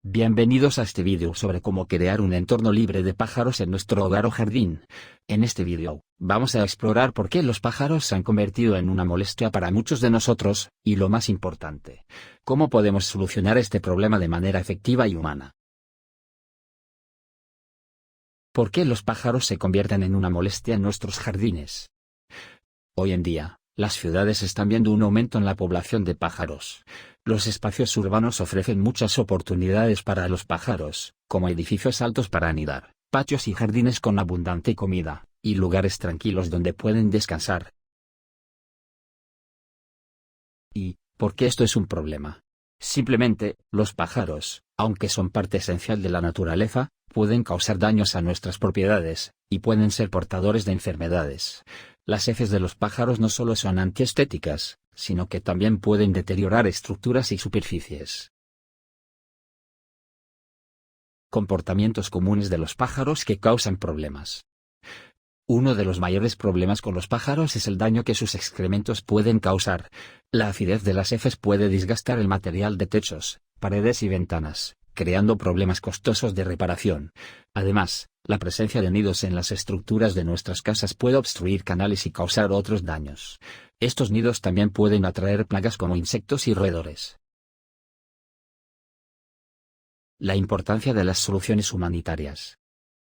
Bienvenidos a este vídeo sobre cómo crear un entorno libre de pájaros en nuestro hogar o jardín. En este vídeo, vamos a explorar por qué los pájaros se han convertido en una molestia para muchos de nosotros, y lo más importante, cómo podemos solucionar este problema de manera efectiva y humana. ¿Por qué los pájaros se convierten en una molestia en nuestros jardines? Hoy en día, las ciudades están viendo un aumento en la población de pájaros. Los espacios urbanos ofrecen muchas oportunidades para los pájaros, como edificios altos para anidar, patios y jardines con abundante comida, y lugares tranquilos donde pueden descansar. ¿Y por qué esto es un problema? Simplemente, los pájaros, aunque son parte esencial de la naturaleza, pueden causar daños a nuestras propiedades, y pueden ser portadores de enfermedades. Las heces de los pájaros no solo son antiestéticas, sino que también pueden deteriorar estructuras y superficies. Comportamientos comunes de los pájaros que causan problemas. Uno de los mayores problemas con los pájaros es el daño que sus excrementos pueden causar. La acidez de las heces puede desgastar el material de techos, paredes y ventanas, creando problemas costosos de reparación. Además, la presencia de nidos en las estructuras de nuestras casas puede obstruir canales y causar otros daños. Estos nidos también pueden atraer plagas como insectos y roedores. La importancia de las soluciones humanitarias.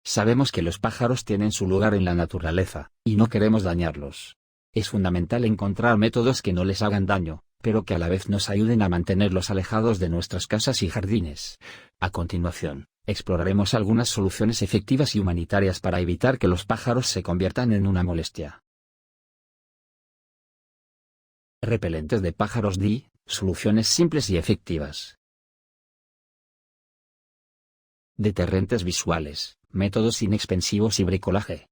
Sabemos que los pájaros tienen su lugar en la naturaleza, y no queremos dañarlos. Es fundamental encontrar métodos que no les hagan daño, pero que a la vez nos ayuden a mantenerlos alejados de nuestras casas y jardines. A continuación, exploraremos algunas soluciones efectivas y humanitarias para evitar que los pájaros se conviertan en una molestia. Repelentes de pájaros soluciones simples y efectivas. Deterrentes visuales, métodos inexpensivos y bricolaje.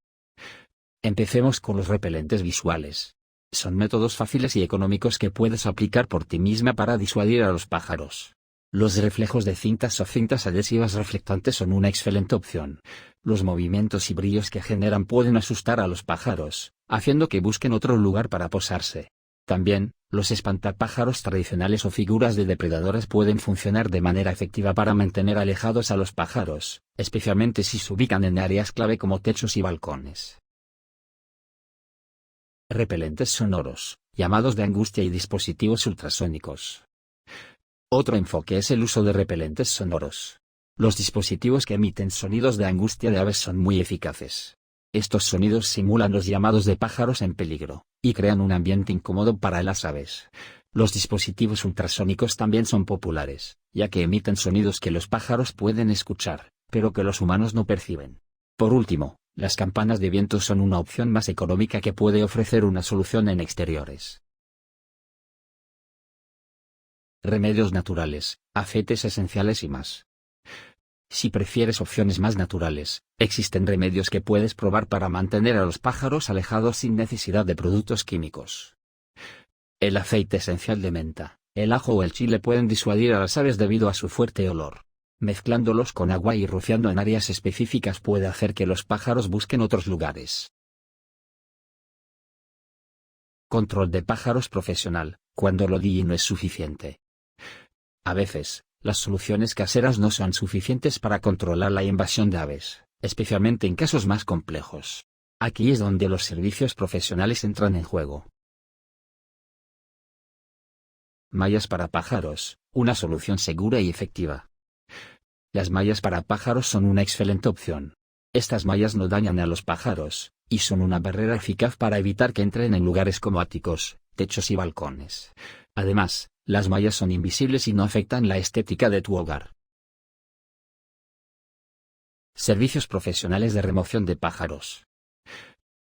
Empecemos con los repelentes visuales. Son métodos fáciles y económicos que puedes aplicar por ti misma para disuadir a los pájaros. Los reflejos de cintas o cintas adhesivas reflectantes son una excelente opción. Los movimientos y brillos que generan pueden asustar a los pájaros, haciendo que busquen otro lugar para posarse. También, los espantapájaros tradicionales o figuras de depredadores pueden funcionar de manera efectiva para mantener alejados a los pájaros, especialmente si se ubican en áreas clave como techos y balcones. Repelentes sonoros, llamados de angustia y dispositivos ultrasónicos. Otro enfoque es el uso de repelentes sonoros. Los dispositivos que emiten sonidos de angustia de aves son muy eficaces. Estos sonidos simulan los llamados de pájaros en peligro, y crean un ambiente incómodo para las aves. Los dispositivos ultrasónicos también son populares, ya que emiten sonidos que los pájaros pueden escuchar, pero que los humanos no perciben. Por último, las campanas de viento son una opción más económica que puede ofrecer una solución en exteriores. Remedios naturales, aceites esenciales y más. Si prefieres opciones más naturales, existen remedios que puedes probar para mantener a los pájaros alejados sin necesidad de productos químicos. El aceite esencial de menta, el ajo o el chile pueden disuadir a las aves debido a su fuerte olor. Mezclándolos con agua y rociando en áreas específicas puede hacer que los pájaros busquen otros lugares. Control de pájaros profesional, cuando lo DIY no es suficiente. A veces, las soluciones caseras no son suficientes para controlar la invasión de aves, especialmente en casos más complejos. Aquí es donde los servicios profesionales entran en juego. Mallas para pájaros, una solución segura y efectiva. Las mallas para pájaros son una excelente opción. Estas mallas no dañan a los pájaros, y son una barrera eficaz para evitar que entren en lugares como áticos, techos y balcones. Además, las mallas son invisibles y no afectan la estética de tu hogar. Servicios profesionales de remoción de pájaros.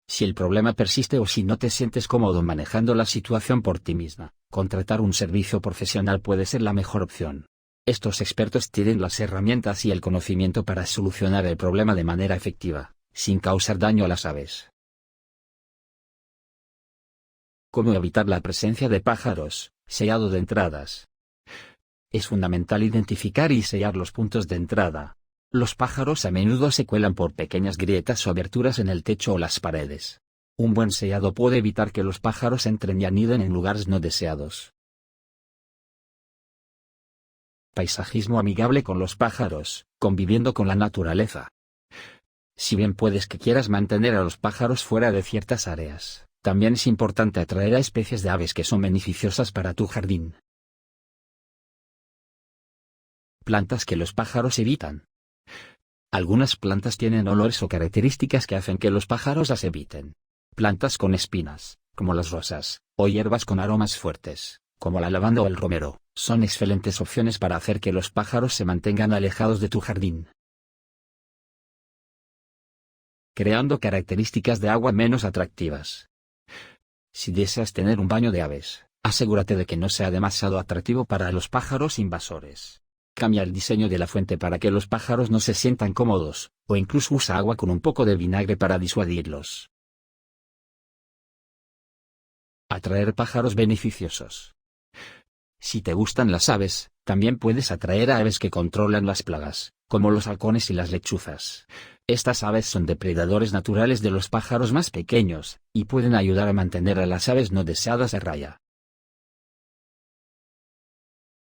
Si el problema persiste o si no te sientes cómodo manejando la situación por ti misma, contratar un servicio profesional puede ser la mejor opción. Estos expertos tienen las herramientas y el conocimiento para solucionar el problema de manera efectiva, sin causar daño a las aves. ¿Cómo evitar la presencia de pájaros? Sellado de entradas. Es fundamental identificar y sellar los puntos de entrada. Los pájaros a menudo se cuelan por pequeñas grietas o aberturas en el techo o las paredes. Un buen sellado puede evitar que los pájaros entren y aniden en lugares no deseados. Paisajismo amigable con los pájaros, conviviendo con la naturaleza. Si bien puedes que quieras mantener a los pájaros fuera de ciertas áreas, también es importante atraer a especies de aves que son beneficiosas para tu jardín. Plantas que los pájaros evitan. Algunas plantas tienen olores o características que hacen que los pájaros las eviten. Plantas con espinas, como las rosas, o hierbas con aromas fuertes, como la lavanda o el romero, son excelentes opciones para hacer que los pájaros se mantengan alejados de tu jardín. Creando características de agua menos atractivas. Si deseas tener un baño de aves, asegúrate de que no sea demasiado atractivo para los pájaros invasores. Cambia el diseño de la fuente para que los pájaros no se sientan cómodos, o incluso usa agua con un poco de vinagre para disuadirlos. Atraer pájaros beneficiosos. Si te gustan las aves, también puedes atraer a aves que controlan las plagas, como los halcones y las lechuzas. Estas aves son depredadores naturales de los pájaros más pequeños, y pueden ayudar a mantener a las aves no deseadas a raya.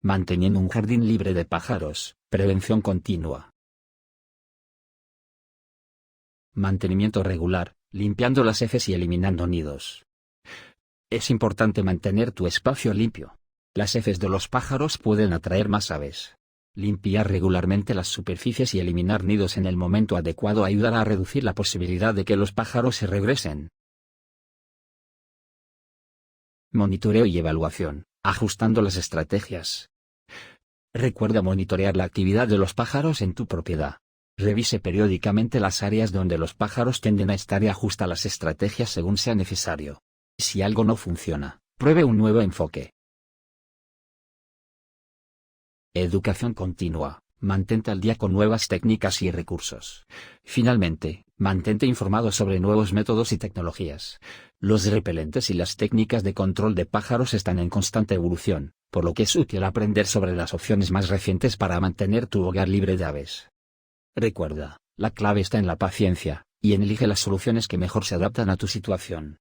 Manteniendo un jardín libre de pájaros, prevención continua. Mantenimiento regular, limpiando las heces y eliminando nidos. Es importante mantener tu espacio limpio. Las heces de los pájaros pueden atraer más aves. Limpiar regularmente las superficies y eliminar nidos en el momento adecuado ayudará a reducir la posibilidad de que los pájaros se regresen. Monitoreo y evaluación, ajustando las estrategias. Recuerda monitorear la actividad de los pájaros en tu propiedad. Revise periódicamente las áreas donde los pájaros tienden a estar y ajusta las estrategias según sea necesario. Si algo no funciona, pruebe un nuevo enfoque. Educación continua. Mantente al día con nuevas técnicas y recursos. Finalmente, mantente informado sobre nuevos métodos y tecnologías. Los repelentes y las técnicas de control de pájaros están en constante evolución, por lo que es útil aprender sobre las opciones más recientes para mantener tu hogar libre de aves. Recuerda, la clave está en la paciencia, y en elige las soluciones que mejor se adaptan a tu situación.